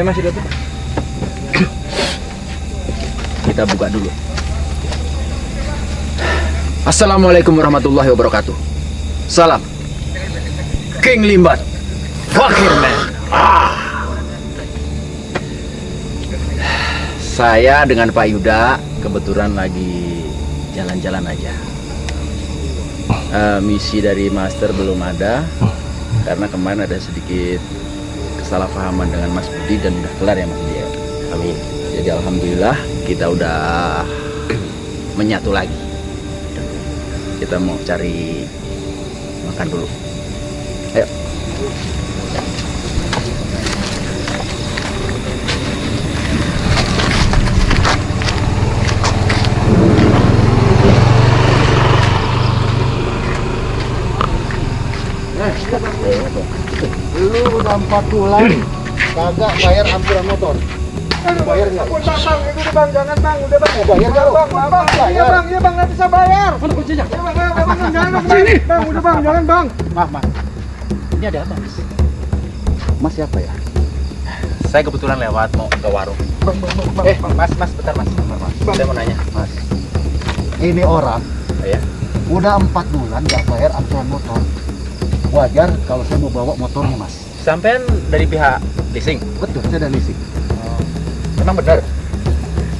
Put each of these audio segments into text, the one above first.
Masih dapat. Kita buka dulu. Assalamualaikum warahmatullahi wabarakatuh. Salam. King Limbat. Fakir man. Saya dengan Pak Yuda kebetulan lagi jalan-jalan aja. Misi dari Master belum ada karena kemarin ada sedikit kesalahpahaman dengan Mas Budi dan udah kelar ya Mas Budi. Amin. Jadi alhamdulillah kita udah menyatu lagi. Kita mau cari makan dulu. Ayo. Lu udah 4 bulan kagak bayar ambulan motor. Bayar nggak? Bang, itu udah bang, jangan bang, udah bang. Bayar nggak? Bang, iya bang, nggak bisa bayar. Mana kuncinya? Iya bang, jangan bang, udah bang, jangan bang. Maaf. Ini ada apa mas? Mas siapa ya? Saya kebetulan lewat mau ke warung. Bang. Mas, bentar mas. Saya mau nanya. Mas, ini orang Ya. udah 4 bulan nggak bayar angsuran motor. Wajar kalau saya mau bawa motornya mas. Sampean dari pihak leasing? Betul, saya dari leasing. Memang benar?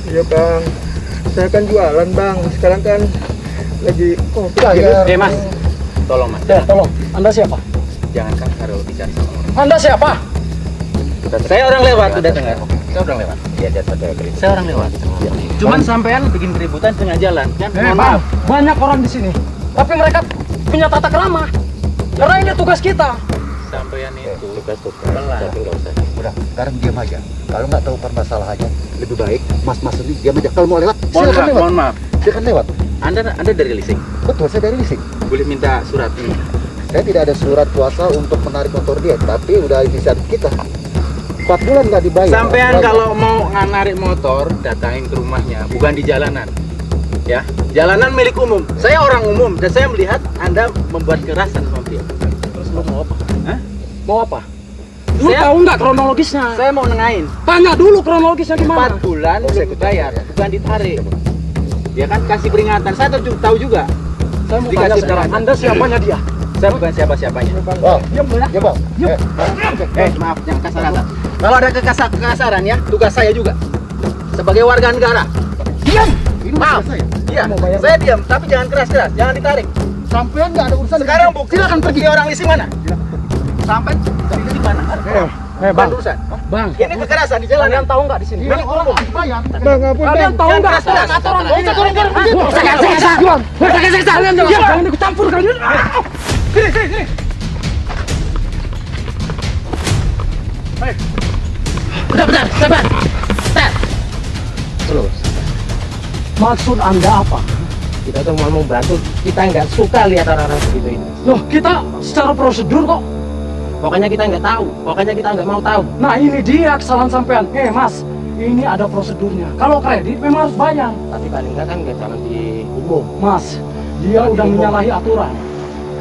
Iya bang, saya kan jualan bang, sekarang kan lagi Bayar. Mas, tolong mas. tolong, Anda siapa? Jangan kalau bicara sama orang. Anda siapa? Saya orang lewat, udah dengar. Saya orang lewat. Iya, saya orang lewat. Cuman sampean bikin keributan tengah jalan, kan? Mohon maaf. Banyak orang di sini, tapi mereka punya tata krama. Karena ini tugas kita. Sampean itu pelan. Tapi nggak usah. Udah, sekarang diam aja. Kalau nggak tahu permasalahannya, lebih baik mas ini diam aja. Kalau mau lewat, silakan lewat. Mohon maaf. Silakan lewat. Anda dari leasing? Betul, saya dari leasing. Boleh minta surat ini? Saya tidak ada surat kuasa untuk menarik motor dia, tapi udah inisiatif kita. 4 bulan nggak dibayar. Sampean kalau mau narik motor, datangin ke rumahnya, bukan di jalanan. Ya, jalanan milik umum. Saya orang umum dan saya melihat Anda membuat kekerasan sama dia. Terus lu mau apa? Hah? Mau apa? Lu tahu nggak kronologisnya? Saya mau nengahin. Tanya dulu kronologisnya gimana. 4 bulan belum bayar, bukan ditarik. Ya kan kasih peringatan. Saya tahu juga. Saya mau Dikasih tanya sekarang, peringatan. Anda siapanya dia? Saya bukan siapa-siapanya. Bang, Diam ya. ya bang. Maaf, jangan kasar-kasar. Kalau ada kekasaran ya, tugas saya juga. Sebagai warga negara. Diam. Ini Maaf. masalah saya. Iya, Mau bayar saya diam, tapi jangan keras-keras, jangan ditarik. Sampean nggak ada urusan. Sekarang bukti akan pergi orang leasing mana? Sampai di mana? Bang. Bukan urusan. Bang. Ini kekerasan di jalan. Kalian tahu nggak di sini? Ini orang nggak dibayar. Bang, kalian tahu nggak aturan? Jangan ikut campur kalian. Sini. Bentar, sabar. Terus. Maksud Anda apa? Kita tuh mau membantu, kita nggak suka lihat orang-orang segitu ini. Loh, kita secara prosedur kok. Pokoknya kita nggak tahu, pokoknya kita nggak mau tahu. Nah, ini dia kesalahan sampean. Mas, ini ada prosedurnya. Kalau kredit memang harus bayar. Tapi paling nggak kan nggak jangan di umum. Mas, dia udah menyalahi aturan.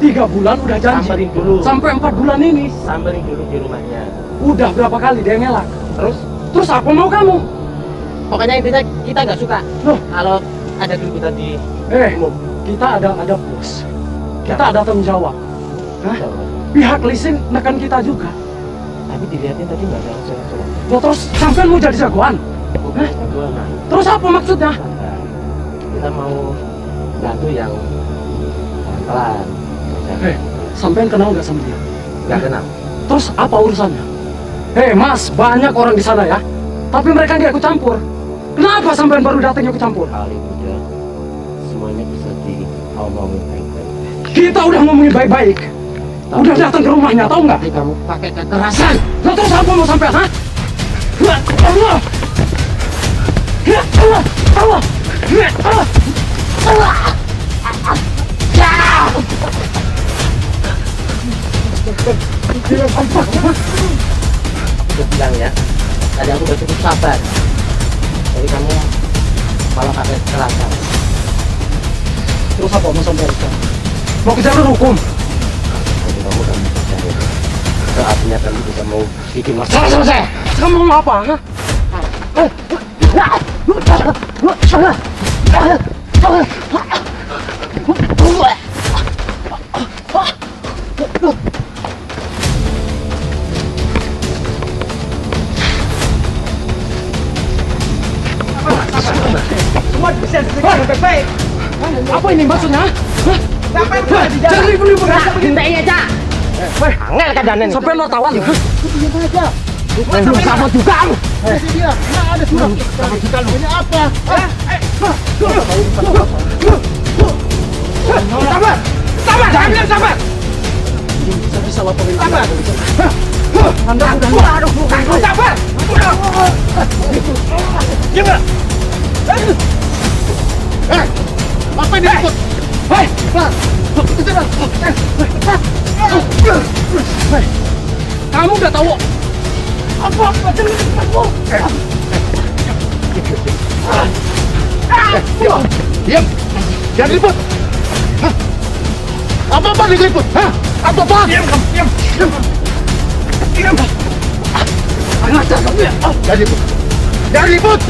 3 bulan udah janji. Samperin dulu. Sampai 4 bulan ini. Samperin dulu di rumahnya. Udah berapa kali dia ngelak. Terus apa mau kamu? pokoknya intinya kita nggak suka Loh. kalau ada keributan di umum. Kita ada bos. Kita ada tanggung jawab. Hah? Pihak leasing nekan kita juga. Tapi dilihatin tadi nggak ada langsung. Loh, terus sampean mau jadi jagoan? Hah? Terus apa maksudnya? Kita mau bantu yang pelan. Sampean kenal nggak sama dia? Nggak kenal. Terus apa urusannya? Mas, banyak orang di sana ya. Tapi mereka nggak ikut campur. Kenapa sampean baru datang ikut campur? Hal itu udah semuanya bisa diomongin baik-baik. Kita udah ngomongin baik-baik. Udah datang ke rumahnya, tahu nggak? Tapi kamu pakai kekerasan. Nah, terus apa mau sampean, ha? Allah! Allah! Allah! Allah! Allah! Aku bilang ya, tadi aku udah cukup sabar. Jadi kamu malah pakai kekerasan. Terus apa mau sampai sekarang? Mau ke jalur hukum? Kamu kan saatnya kan bisa mau bikin masalah Sama saya. Kamu mau apa? Hah? Semua bisa dengan baik-baik. Apa ini maksudnya? Hah? Sampai di Jangan ribut-ribut. Hindai aja. Angel keadaannya. Sampai lo tawan. diam aja. Lu sama juga kamu. Kasih dia. Nah, ada surat. Sama kita lu. Ini apa? Sabar, sabar, ambil sabar. Bisa laporin. Sabar. Anda udah Sabar. Jangan. Apa ini ikut? Hei, kamu udah tahu apa aku? Diam. Jangan ribut. Apa ribut? Hah? Apa? Diam. Ajar kamu ya. Jangan ribut. Jangan ribut.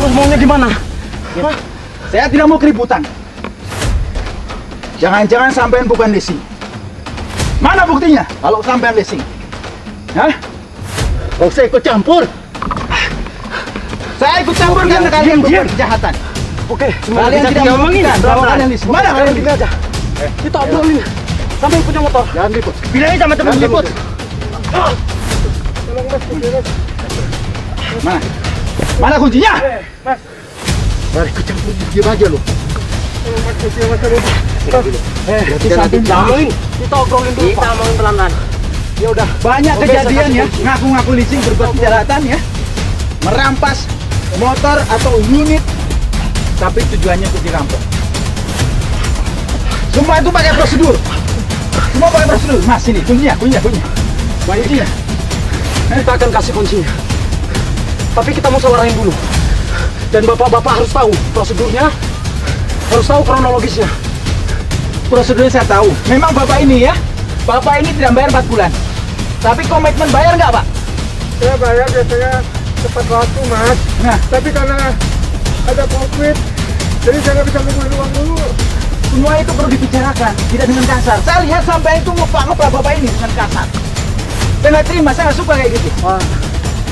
Terus maunya gimana? Saya tidak mau keributan. Jangan-jangan sampean bukan leasing. Mana buktinya kalau sampean leasing? Hah? Kau usah ikut campur. Saya ikut campur karena kalian berbuat kejahatan. Oke, Kalian tidak membuktikan bahwa kalian leasing. Mana kalian gini aja. Kita obrolin sampai punya motor. Jangan ribut. Bilangin sama temen Jangan ribut. Mana? Mana kuncinya? Mari ikut campur. Diam aja lu. Kita obrolin dulu. Kita omongin pelan-pelan. Ya udah. Banyak Oke, kejadian saya ya, kasih ngaku-ngaku leasing berbuat kejahatan ya. Merampas motor atau unit tapi tujuannya untuk dirampok. Semua itu pakai prosedur. Semua pakai prosedur. Mas ini kuncinya. Kuncinya. Kita akan kasih kuncinya. Tapi kita mau musawarahin dulu. Dan bapak-bapak harus tahu prosedurnya, harus tahu kronologisnya. Prosedurnya saya tahu. Memang bapak ini ya, bapak ini tidak bayar 4 bulan. Tapi komitmen bayar nggak pak? Saya bayar biasanya tepat waktu, Mas. Nah, Tapi karena ada COVID, jadi saya nggak bisa ngumpulin uang dulu. semua itu perlu dibicarakan, tidak dengan kasar. Saya lihat sampai itu ngepak bapak ini dengan kasar. Saya nggak terima, saya nggak suka kayak gitu. Pak,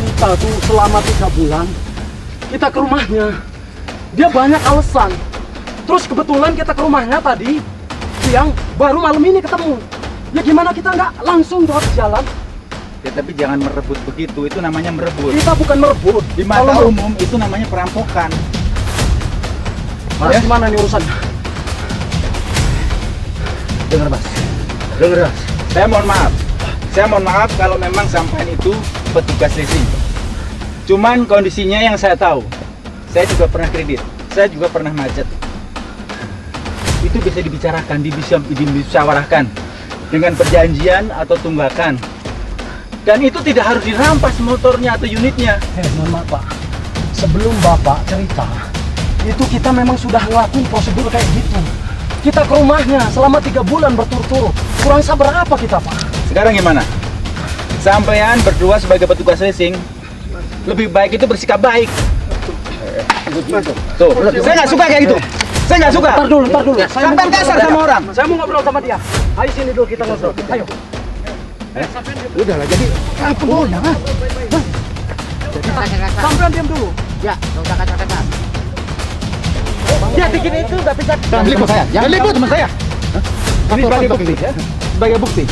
kita tuh selama 3 bulan, kita ke rumahnya. Dia banyak alasan. Terus kebetulan kita ke rumahnya tadi siang, baru malam ini ketemu. Ya gimana kita nggak langsung tuh ke jalan? Ya tapi jangan merebut begitu, itu namanya merebut. Kita bukan merebut. Di mata Kalau umum itu namanya perampokan. Mas, gimana nih urusannya? Dengar mas. Saya mohon maaf kalau memang sampean itu petugas leasing. Cuman kondisinya yang saya tahu, saya juga pernah kredit, saya juga pernah macet. Itu bisa dibicarakan, dimusyawarahkan dengan perjanjian atau tunggakan. Dan itu tidak harus dirampas motornya atau unitnya. Mohon maaf Pak, sebelum Bapak cerita, itu kita memang sudah ngelakuin prosedur kayak gitu. Kita ke rumahnya selama 3 bulan berturut-turut. Kurang sabar apa kita Pak? Sekarang gimana? Sampean berdua sebagai petugas leasing, lebih baik itu bersikap baik. Tuh, saya nggak suka kayak gitu. Saya nggak suka. Ntar dulu. Sampai kasar sama orang. Saya mau ngobrol sama dia. Ayo sini dulu kita ngobrol. Ayo. Udah lah, jadi apa boleh, Mas? Sampean diam dulu. Ya, nggak usah kacau-kacau. Dia bikin itu nggak bisa. Jangan ribut saya. Jangan ribut teman saya. Ini sebagai bukti ya. Sebagai bukti.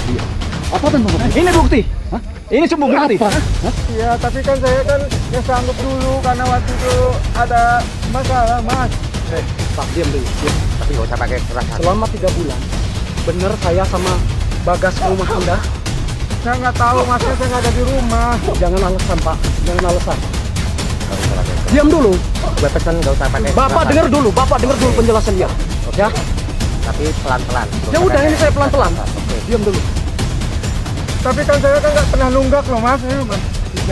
Apa kan Bang? Ini bukti. Ini sumber bukti. Ya, tapi kan saya kan ya sanggup dulu karena waktu itu ada masalah, Mas. Pak, diam dulu. Tapi nggak usah pakai keras hati. Selama 3 bulan, bener saya sama Bagas ke rumah Anda? Saya nggak tahu, Masnya saya nggak ada di rumah. Jangan alasan Pak, jangan alasan. Diam dulu. Gue pesen nggak usah pakai. Bapak dengar dulu penjelasan dia. Ya. Tapi pelan-pelan. Ya udah, ini saya pelan-pelan. Diam dulu. Tapi kan saya kan nggak pernah nunggak loh, Mas. Ya, Mas.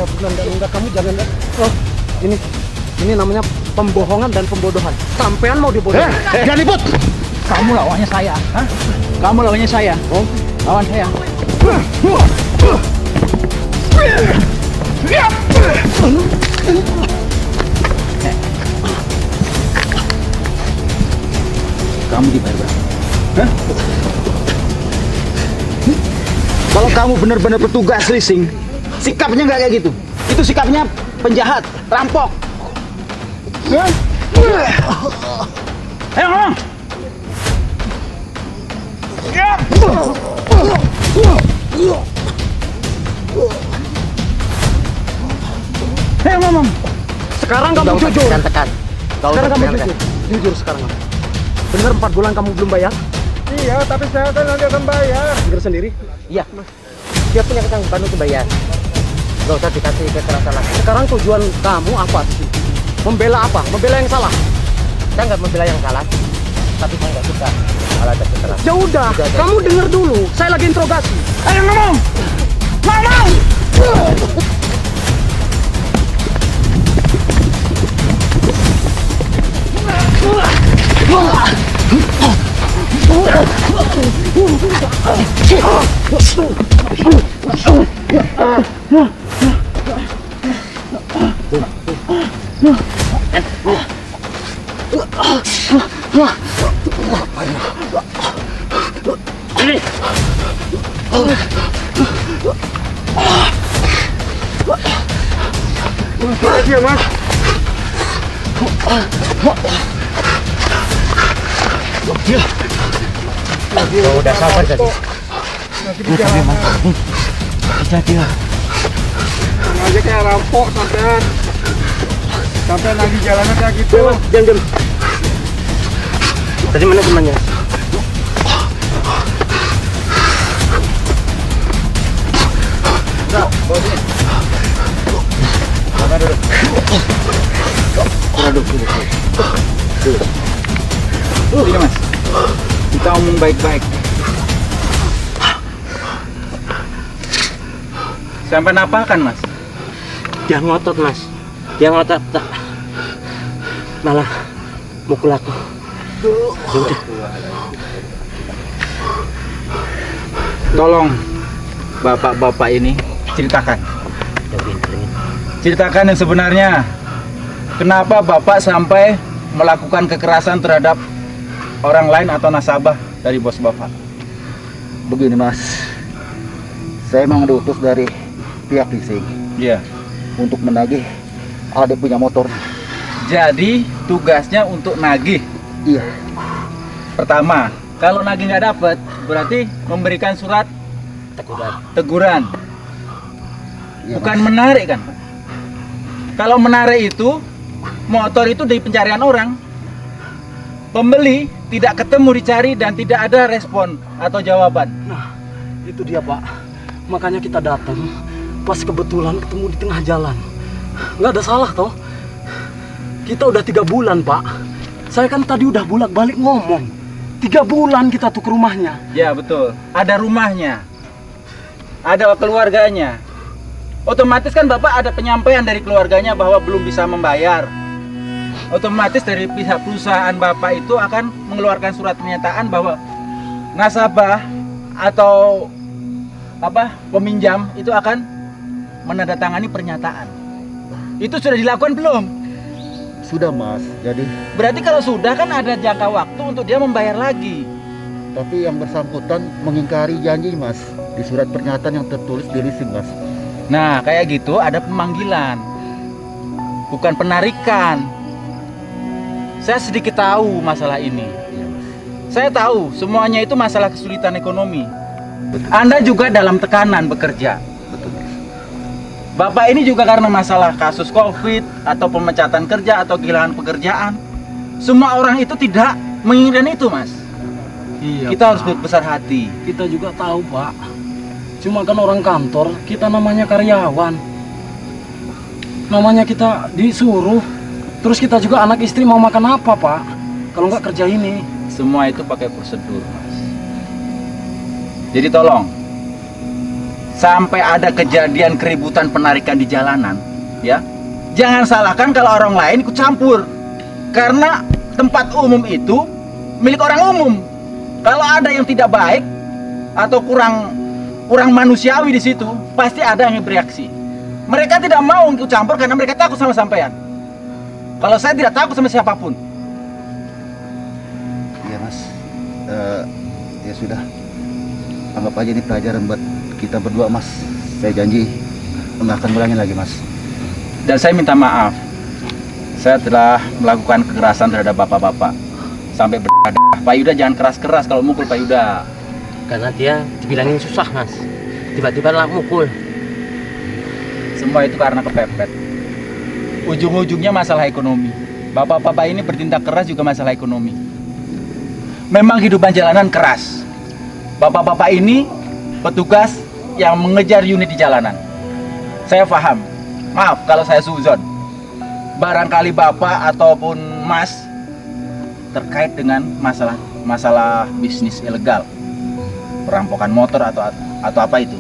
bulan dan enggak, kamu jangan. Oh, ini namanya pembohongan dan pembodohan. Sampean mau dibodohin? Jangan ribut. Kamu lawannya saya, hah? Kamu lawannya saya. Oh, lawan saya. Kamu dibayar berapa? Hah? Kalau kamu benar-benar petugas leasing, sikapnya nggak kayak gitu. Itu sikapnya penjahat, rampok. Hah? Ayo ngomong. Ayo ngomong. Sekarang kamu Nggak usah jujur. tekan. Sekarang kamu jujur. Jujur sekarang kamu. Bener 4 bulan kamu belum bayar? Iya, tapi saya kan nanti akan bayar. Dengar sendiri. Iya. Dia punya ketangguhan untuk bayar. Nggak usah dikasih kekerasan lagi. Sekarang tujuan kamu apa sih? Membela apa? Membela yang salah? Saya nggak membela yang salah, tapi saya nggak suka kalau ada kekerasan. Ya udah, kamu dengar dulu. Saya lagi interogasi. Ayo ngomong. Ngomong. Iya, Mas. Oh, udah sabar jadi. Lagi di jalanan. Jadi lah. Sama aja kayak rampok sampean. Sampean lagi jalanan kayak gitu. Jangan. Tadi mana temannya? Ini Mas, kita ngomong baik-baik. Sampai napakan Mas? Dia ngotot, Mas. Dia ngotot. Malah mukul aku. Ya udah. Tolong bapak-bapak ini ceritakan. Ceritakan yang sebenarnya. Kenapa Bapak sampai melakukan kekerasan terhadap orang lain atau nasabah dari bos Bapak? Begini Mas, saya memang diutus dari pihak leasing Iya. untuk menagih adik punya motor. Jadi tugasnya untuk nagih. Iya. Pertama, kalau nagih nggak dapat, berarti memberikan surat teguran. Iya, Bukan Mas. menarik kan? Kalau menarik itu, motor itu dari pencarian orang. Pembeli tidak ketemu dicari dan tidak ada respon atau jawaban. Nah, itu dia, Pak. Makanya kita datang pas kebetulan ketemu di tengah jalan. Nggak ada salah toh. Kita udah 3 bulan, Pak. Saya kan tadi udah bolak-balik ngomong. 3 bulan kita tuh ke rumahnya. Ya betul, ada rumahnya, ada keluarganya. Otomatis kan Bapak ada penyampaian dari keluarganya bahwa belum bisa membayar. Otomatis dari pihak perusahaan Bapak itu akan mengeluarkan surat pernyataan bahwa nasabah atau peminjam itu akan menandatangani pernyataan. Itu sudah dilakukan belum? Sudah Mas, jadi Berarti kalau sudah kan ada jangka waktu untuk dia membayar lagi. tapi yang bersangkutan mengingkari janji Mas di surat pernyataan yang tertulis di leasing Mas. Nah, kayak gitu ada pemanggilan, bukan penarikan. Saya sedikit tahu masalah ini. Iya Mas. Saya tahu semuanya itu masalah kesulitan ekonomi. Anda juga dalam tekanan bekerja. Betul Mas. Bapak ini juga karena masalah kasus COVID atau pemecatan kerja atau kehilangan pekerjaan. Semua orang itu tidak menginginkan itu, Mas. Iya. Kita harus Pak. berbesar hati. Kita juga tahu, Pak. Cuma kan orang kantor, kita namanya karyawan. Namanya kita disuruh. Terus kita juga anak istri mau makan apa, Pak? Kalau nggak kerja ini. Semua itu pakai prosedur, Mas. Jadi tolong, sampai ada kejadian keributan penarikan di jalanan, ya, jangan salahkan kalau orang lain ikut campur. Karena tempat umum itu milik orang umum. Kalau ada yang tidak baik atau kurang manusiawi di situ, pasti ada yang bereaksi. Mereka tidak mau ikut campur karena mereka takut sama sampean. Kalau saya tidak takut sama siapapun. Iya mas, ya sudah, anggap aja ini pelajaran buat kita berdua mas. Saya janji nggak akan ngulangin lagi mas. Dan saya minta maaf, saya telah melakukan kekerasan terhadap bapak-bapak sampai berdarah. Pak Yuda jangan keras-keras kalau mukul Pak Yuda. Karena dia dibilangin susah mas, tiba-tiba lah mukul. Semua itu karena kepepet. Ujung-ujungnya masalah ekonomi. Bapak-bapak ini bertindak keras juga masalah ekonomi. Memang kehidupan jalanan keras. Bapak-bapak ini petugas yang mengejar unit di jalanan. Saya paham. Maaf kalau saya suzon. Barangkali bapak ataupun mas terkait dengan masalah bisnis ilegal, perampokan motor atau apa itu.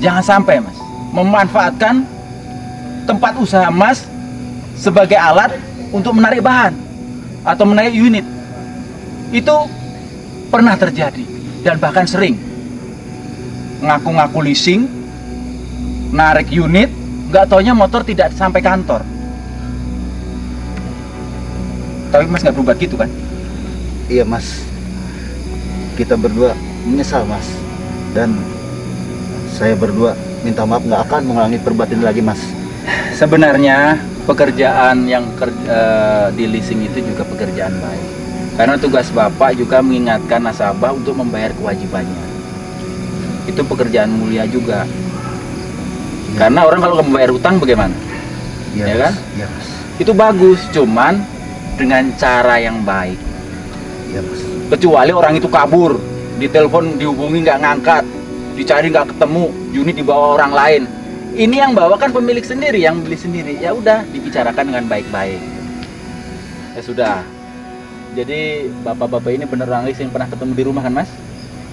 Jangan sampai mas memanfaatkan tempat usaha mas sebagai alat untuk menarik bahan atau menarik unit. Itu pernah terjadi dan bahkan sering. Ngaku-ngaku leasing, narik unit, nggak taunya motor tidak sampai kantor. Tapi mas nggak berubah gitu kan? Iya mas, kita berdua menyesal mas. Dan saya berdua minta maaf, nggak akan mengulangi perbuatan ini lagi mas. Sebenarnya pekerjaan yang di leasing itu juga pekerjaan baik. Karena tugas bapak juga mengingatkan nasabah untuk membayar kewajibannya. Itu pekerjaan mulia juga. Ya. Karena orang kalau membayar utang bagaimana? Iya Ya mas. kan? Iya mas. Itu bagus, cuman dengan cara yang baik. Iya mas. Kecuali orang itu kabur, ditelepon dihubungi nggak ngangkat, dicari nggak ketemu, unit dibawa orang lain. Ini yang bawa kan pemilik sendiri, yang beli sendiri. Ya udah, dibicarakan dengan baik-baik. Ya sudah. Jadi bapak-bapak ini beneran yang pernah ketemu di rumah kan mas?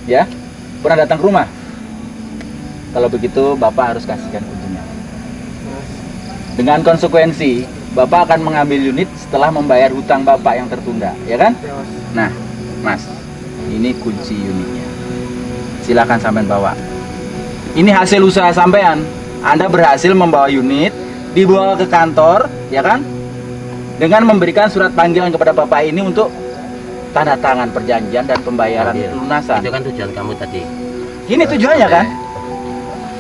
Ya? Pernah datang ke rumah? Kalau begitu bapak harus kasihkan kuncinya. Dengan konsekuensi, bapak akan mengambil unit setelah membayar hutang bapak yang tertunda, ya kan? Ya, mas. Nah, mas, ini kunci unitnya. Silakan sampean bawa. Ini hasil usaha sampean. Anda berhasil membawa unit, dibawa ke kantor, ya kan? Dengan memberikan surat panggilan kepada bapak ini untuk tanda tangan perjanjian dan pembayaran Adil. pelunasan. Itu kan tujuan kamu tadi. Ini tujuannya kan?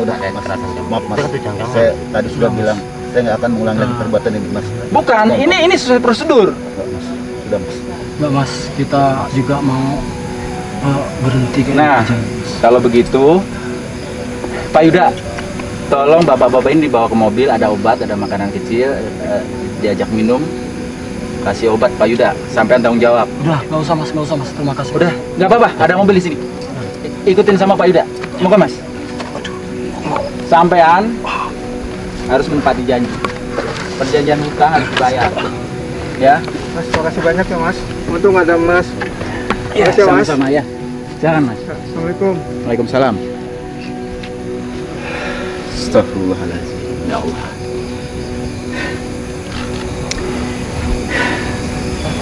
Udah Ada mas. kekerasan kamu. Maaf mas. Itu kan tujuan kamu. Saya tadi sudah bilang saya nggak akan mengulangi lagi perbuatan ini mas. Bukan, ini sesuai prosedur. Nggak, mas. Sudah mas. Mbak Mas, kita juga mau berhenti kayak Nah, gitu. kalau begitu, Pak Yuda, tolong bapak-bapak ini dibawa ke mobil, ada obat, ada makanan kecil, diajak minum, kasih obat Pak Yuda, sampean tanggung jawab. Udah, nggak usah mas, terima kasih. Udah, nggak apa-apa, ada mobil di sini. Ikutin sama Pak Yuda, mau ke mas? Sampean harus menepati janji. Perjanjian hutang harus dibayar. Ya? Mas, makasih banyak ya mas. Untung ada mas. Ya, Makasih, Mas. sama-sama ya. Jangan mas. Assalamualaikum. Waalaikumsalam. Astagfirullahaladzim. Ya Allah.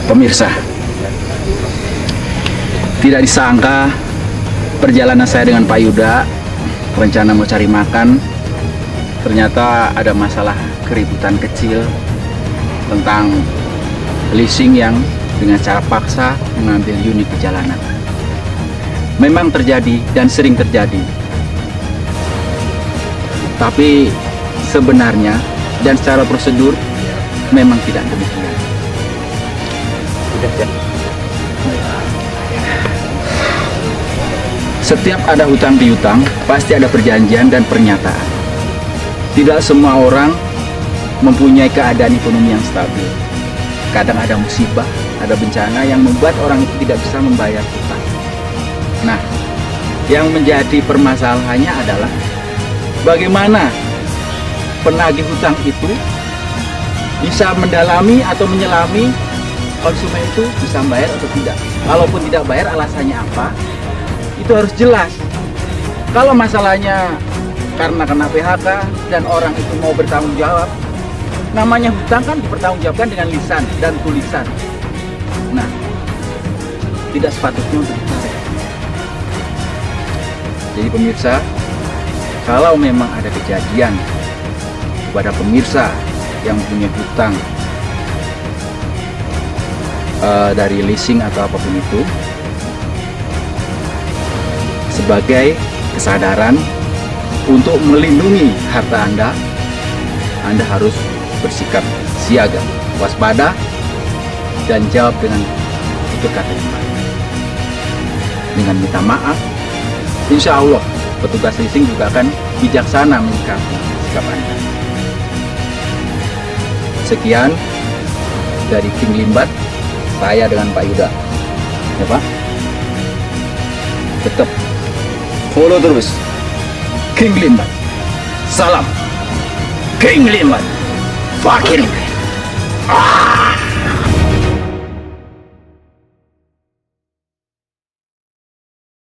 Pemirsa, tidak disangka perjalanan saya dengan Pak Yuda, rencana mau cari makan, ternyata ada masalah keributan kecil tentang leasing yang dengan cara paksa mengambil unit di jalanan. Memang terjadi dan sering terjadi. Tapi sebenarnya dan secara prosedur memang tidak demikian. Setiap ada hutang piutang, pasti ada perjanjian dan pernyataan. Tidak semua orang mempunyai keadaan ekonomi yang stabil. Kadang ada musibah, ada bencana yang membuat orang itu tidak bisa membayar hutang. Nah, yang menjadi permasalahannya adalah bagaimana penagih hutang itu bisa mendalami atau menyelami konsumen itu bisa bayar atau tidak. Kalaupun tidak bayar, alasannya apa? Itu harus jelas. Kalau masalahnya karena kena PHK dan orang itu mau bertanggung jawab, namanya hutang kan dipertanggungjawabkan dengan lisan dan tulisan. Nah, tidak sepatutnya untuk ditarik. Jadi pemirsa, kalau memang ada kejadian kepada pemirsa yang punya hutang dari leasing atau apapun itu, sebagai kesadaran untuk melindungi harta Anda harus bersikap siaga, waspada, dan jawab dengan tutur kata yang baik. Dengan minta maaf, insya Allah petugas leasing juga akan bijaksana menyikapi sikap Anda. Sekian dari tim Limbat, saya dengan Pak Yuda, ya Pak. Tetap follow terus King Limbat. Salam King Limbat. Fakir.